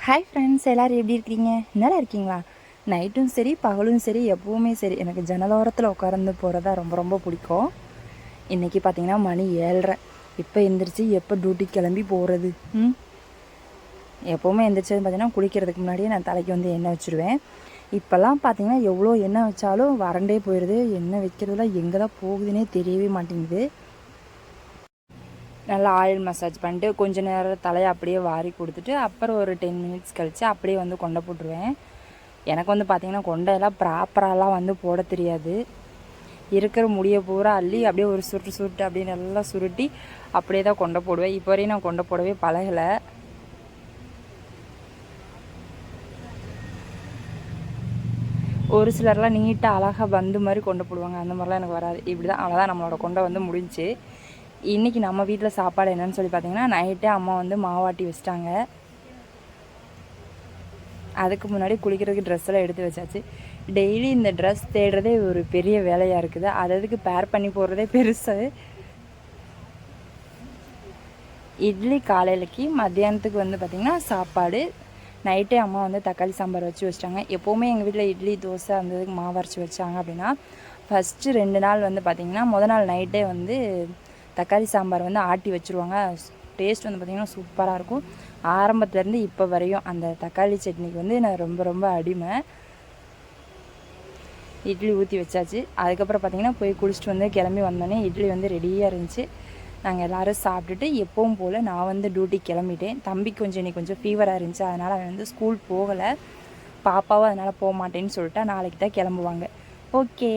Hi friends, எல்லோரும் எப்படி இருக்கிறீங்க? நல்லா இருக்கீங்களா? நைட்டும் சரி பகலும் சரி எப்போவுமே சரி எனக்கு ஜன்னலோரத்தில் உட்கார்ந்து போகிறதா ரொம்ப ரொம்ப பிடிக்கும். இன்றைக்கி பார்த்திங்கன்னா மணி 7:30. இப்போ எந்திரிச்சு எப்போ டியூட்டி கிளம்பி போகிறது? எப்போவுமே எந்திரிச்சது பார்த்திங்கன்னா குளிக்கிறதுக்கு முன்னாடியே நான் தலைக்கு வந்து எண்ணெய் வச்சுருவேன். இப்போல்லாம் பார்த்திங்கன்னா எவ்வளோ எண்ணெய் வச்சாலும் வறண்டே போயிடுது. எண்ணெய் வைக்கிறதுல எங்கே தான் போகுதுன்னே தெரியவே மாட்டேங்குது. நல்லா ஆயில் மசாஜ் பண்ணிட்டு கொஞ்சம் நேரம் தலையை அப்படியே வாரி கொடுத்துட்டு அப்புறம் ஒரு 10 மினிட்ஸ் கழித்து அப்படியே வந்து கொண்டை போட்டுருவேன். எனக்கு வந்து பார்த்திங்கன்னா கொண்டையெல்லாம் ப்ராப்பராலாம் வந்து போட தெரியாது. இருக்கிற முடியை பூரா அள்ளி அப்படியே ஒரு சுருட்டு அப்படியே நல்லா சுருட்டி அப்படியே தான் கொண்டை போடுவேன். இப்போ வரையும் நான் கொண்டை போடவே பழகலை. ஒரு சிலர்லாம் நீட்டாக அழகாக பந்து மாதிரி கொண்டை போடுவாங்க. அந்த மாதிரிலாம் எனக்கு வராது. இப்படி தான் அவ்வளோதான் நம்மளோட கொண்டை வந்து முடிஞ்சு. இன்றைக்கி நம்ம வீட்டில் சாப்பாடு என்னன்னு சொல்லி பார்த்திங்கன்னா நைட்டே அம்மா வந்து மாவாட்டி வச்சிட்டாங்க. அதுக்கு முன்னாடி குளிக்கிறதுக்கு ட்ரெஸ்ஸெல்லாம் எடுத்து வச்சாச்சு. டெய்லி இந்த ட்ரெஸ் தேடுறதே ஒரு பெரிய வேலையாக இருக்குது. அதுக்கு பேர் பண்ணி போடுறதே பெருசு. இட்லி காலையிலக்கு, மத்தியானத்துக்கு வந்து பார்த்திங்கன்னா சாப்பாடு. நைட்டே அம்மா வந்து தக்காளி சாம்பார் வச்சு வச்சிட்டாங்க. எப்போவுமே எங்கள் வீட்டில் இட்லி தோசை அந்த இதுக்கு மாவு அரைச்சி வச்சாங்க அப்படின்னா ஃபஸ்ட்டு 2 நாள் வந்து பார்த்திங்கன்னா நாள் நைட்டே வந்து தக்காளி சாம்பார் வந்து ஆட்டி வச்சுருவாங்க. டேஸ்ட் வந்து பார்த்திங்கன்னா சூப்பராக இருக்கும். ஆரம்பத்துலேருந்து இப்போ வரையும் அந்த தக்காளி சட்னிக்கு வந்து நான் ரொம்ப ரொம்ப அடிமை. இட்லி ஊற்றி வச்சாச்சு. அதுக்கப்புறம் பார்த்திங்கன்னா போய் குளிச்சுட்டு வந்து கிளம்பி வந்தோடனே இட்லி வந்து ரெடியாக இருந்துச்சு. நாங்கள் எல்லோரும் சாப்பிட்டுட்டு எப்பவும் போல் நான் வந்து டியூட்டி கிளம்பிட்டேன். தம்பிக்கு இன்றைக்கி கொஞ்சம் ஃபீவராக இருந்துச்சு. அதனால் அவன் வந்து ஸ்கூல் போகலை. பாப்பாவும் அதனால் போக மாட்டேன்னு சொல்லிட்டா. நாளைக்கு தான் கிளம்புவாங்க. ஓகே.